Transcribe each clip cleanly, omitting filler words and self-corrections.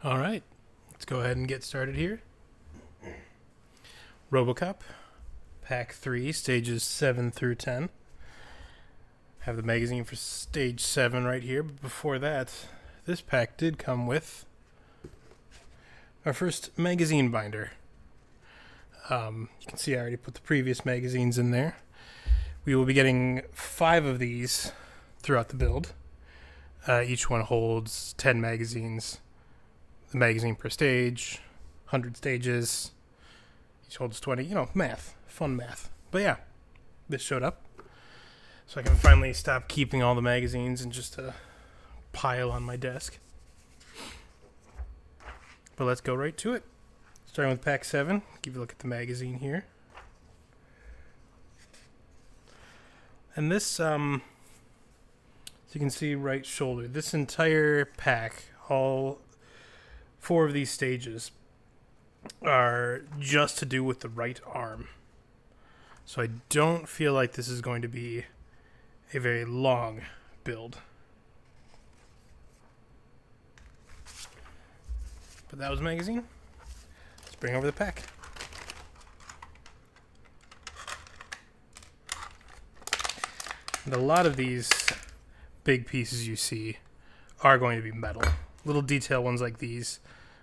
All right, let's go ahead and get started here. RoboCop, Pack 3, Stages 7 through 10. Have the magazine for Stage 7 right here, but before that, this pack did come with our first magazine binder. You can see I already put the previous magazines in there. We will be getting 5 of these throughout the build. Each one holds 10 magazines. The magazine per stage, 100 stages. Each holds 20. Math. Fun math. But yeah, this showed up. So I can finally stop keeping all the magazines in just a pile on my desk. But let's go right to it. Starting with Pack 7. Give you a look at the magazine here. And this, as you can see, right shoulder. This entire pack, all 4 of these stages, are just to do with the right arm. So I don't feel like this is going to be a very long build. But that was the magazine. Let's bring over the pack. And a lot of these big pieces you see are going to be metal. Little detail ones like these.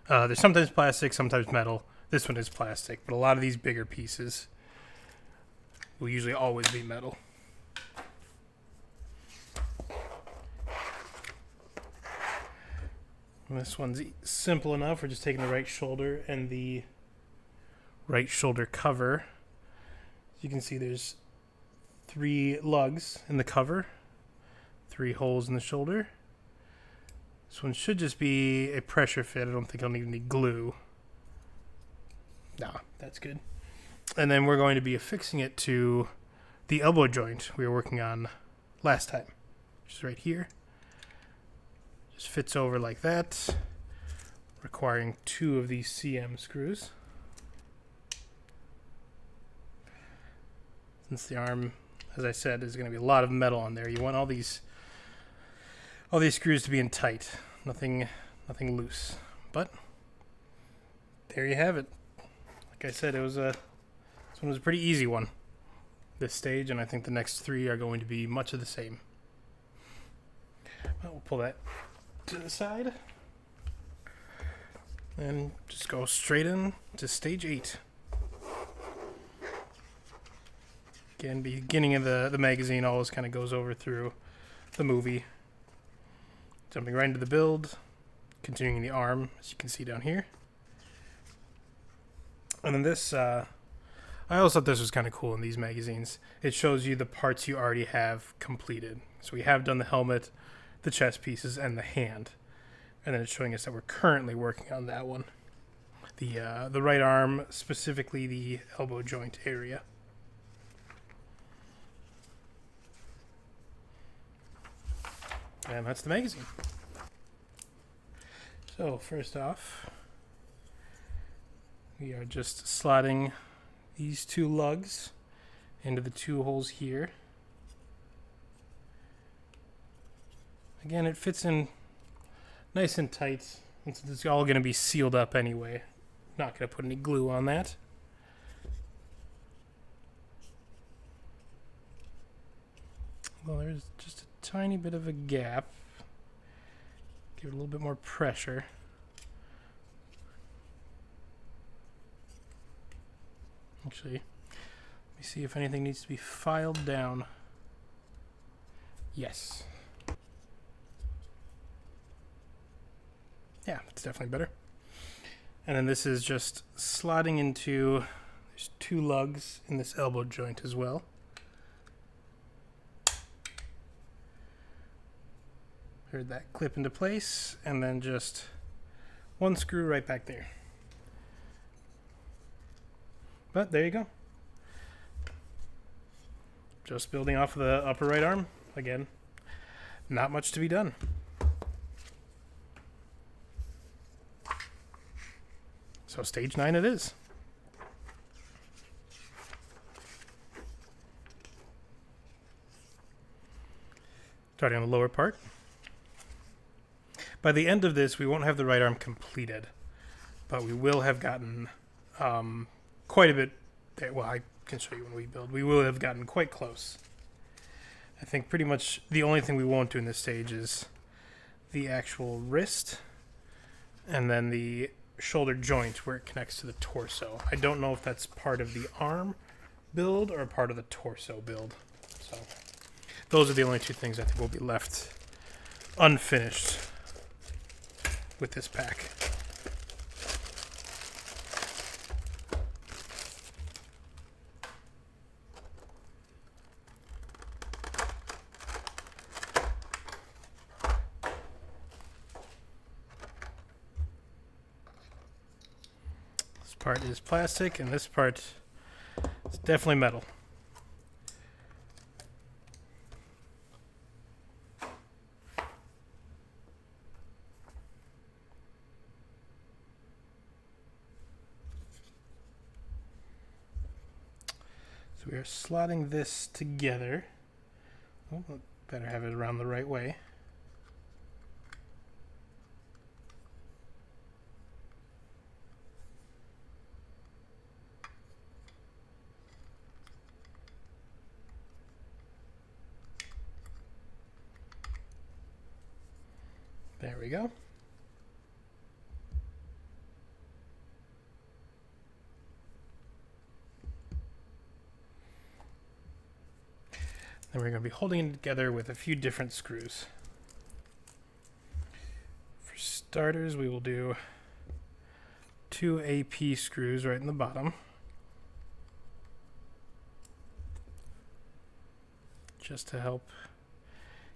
They're sometimes plastic, sometimes metal. This one is plastic, but a lot of these bigger pieces will usually always be metal. And this one's simple enough. We're just taking the right shoulder and the right shoulder cover. As you can see, there's 3 lugs in the cover, 3 holes in the shoulder. This one should just be a pressure fit. I don't think I'll need any glue. Nah, that's good. And then we're going to be affixing it to the elbow joint we were working on last time, which is right here. Just fits over like that, requiring 2 of these CM screws. Since the arm, as I said, is going to be a lot of metal on there, you want all these screws to be in tight, nothing loose. But there you have it. Like I said, this one was a pretty easy one, this stage, and I think the next 3 are going to be much of the same. Well, we'll pull that to the side and just go straight in to stage 8. Again, beginning of the magazine always kind of goes over through the movie. Jumping right into the build, continuing the arm, as you can see down here. And then this, I always thought this was kind of cool in these magazines. It shows you the parts you already have completed. So we have done the helmet, the chest pieces, and the hand. And then it's showing us that we're currently working on that one. The right arm, specifically the elbow joint area. And that's the magazine. So first off, we are just slotting these 2 lugs into the 2 holes here. Again, it fits in nice and tight, and since it's all going to be sealed up anyway, not going to put any glue on that. Well, there's just a tiny bit of a gap. Give it a little bit more pressure. Actually, let me see if anything needs to be filed down. Yes. Yeah, it's definitely better. And then this is just slotting into, there's 2 lugs in this elbow joint as well. Heard that clip into place, and then just 1 screw right back there. But there you go. Just building off of the upper right arm. Again, not much to be done. So stage 9 it is. Starting on the lower part. By the end of this, we won't have the right arm completed, but we will have gotten quite a bit there. Well, I can show you when we build. We will have gotten quite close. I think pretty much the only thing we won't do in this stage is the actual wrist and then the shoulder joint where it connects to the torso. I don't know if that's part of the arm build or part of the torso build. So those are the only two things I think will be left unfinished with this pack. This part is plastic and this part is definitely metal. So we are slotting this together. Oh, better have it around the right way. There we go. Then we're going to be holding it together with a few different screws. For starters, we will do 2 AP screws right in the bottom. Just to help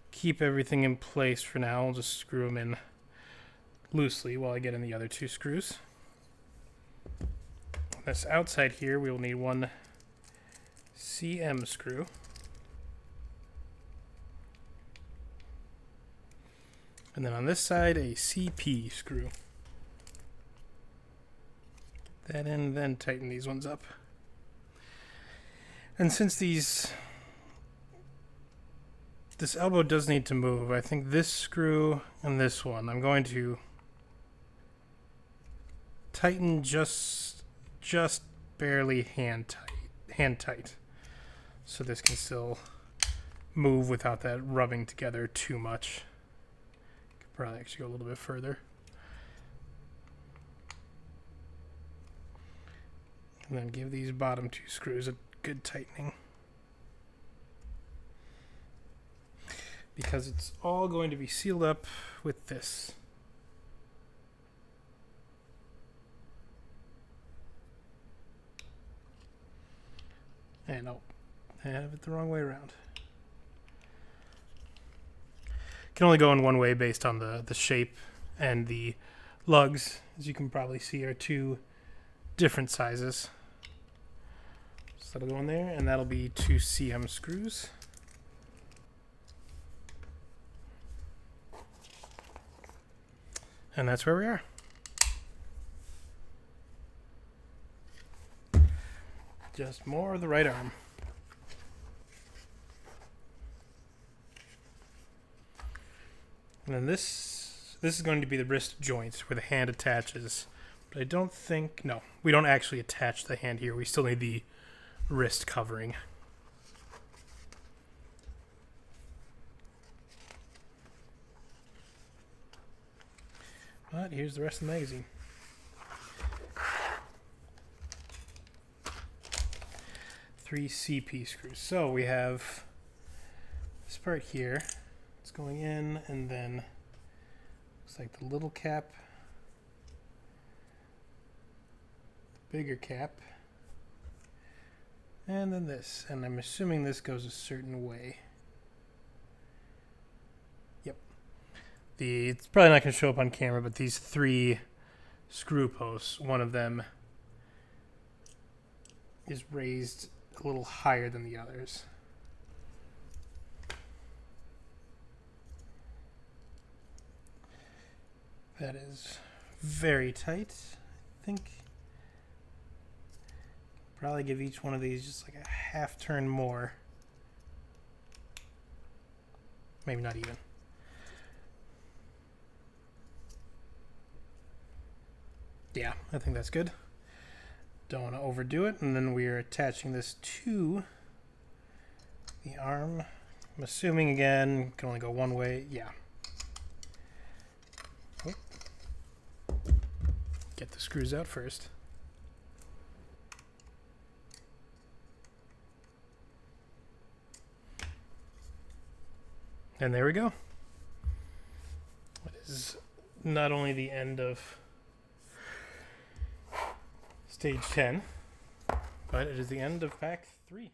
keep everything in place for now. I'll just screw them in loosely while I get in the other 2 screws. This outside here, we will need 1 CM screw. And then on this side, a CP screw. Get that in, then tighten these ones up. And since this elbow does need to move, I think this screw and this one, I'm going to tighten just barely hand tight. So this can still move without that rubbing together too much. Probably actually go a little bit further. And then give these bottom 2 screws a good tightening. Because it's all going to be sealed up with this. And oh, I have it the wrong way around. Can only go in one way based on the shape, and the lugs, as you can probably see, are 2 different sizes. So that'll go in there, and that'll be 2 CM screws. And that's where we are. Just more of the right arm. And then this is going to be the wrist joint where the hand attaches. But I don't think, no, we don't actually attach the hand here. We still need the wrist covering. But here's the rest of the magazine. Three CP screws. So we have this part here. It's going in, and then looks like the little cap, bigger cap, and then this. And I'm assuming this goes a certain way. Yep. It's probably not going to show up on camera, but these 3 screw posts, one of them is raised a little higher than the others. That is very tight. I think probably give each one of these just like a half turn more. Maybe not even. Yeah, I think that's good. Don't want to overdo it. And then we are attaching this to the arm. I'm assuming, again, can only go one way. Yeah. Oh. Get the screws out first. And there we go. It is not only the end of stage 10, but it is the end of pack 3.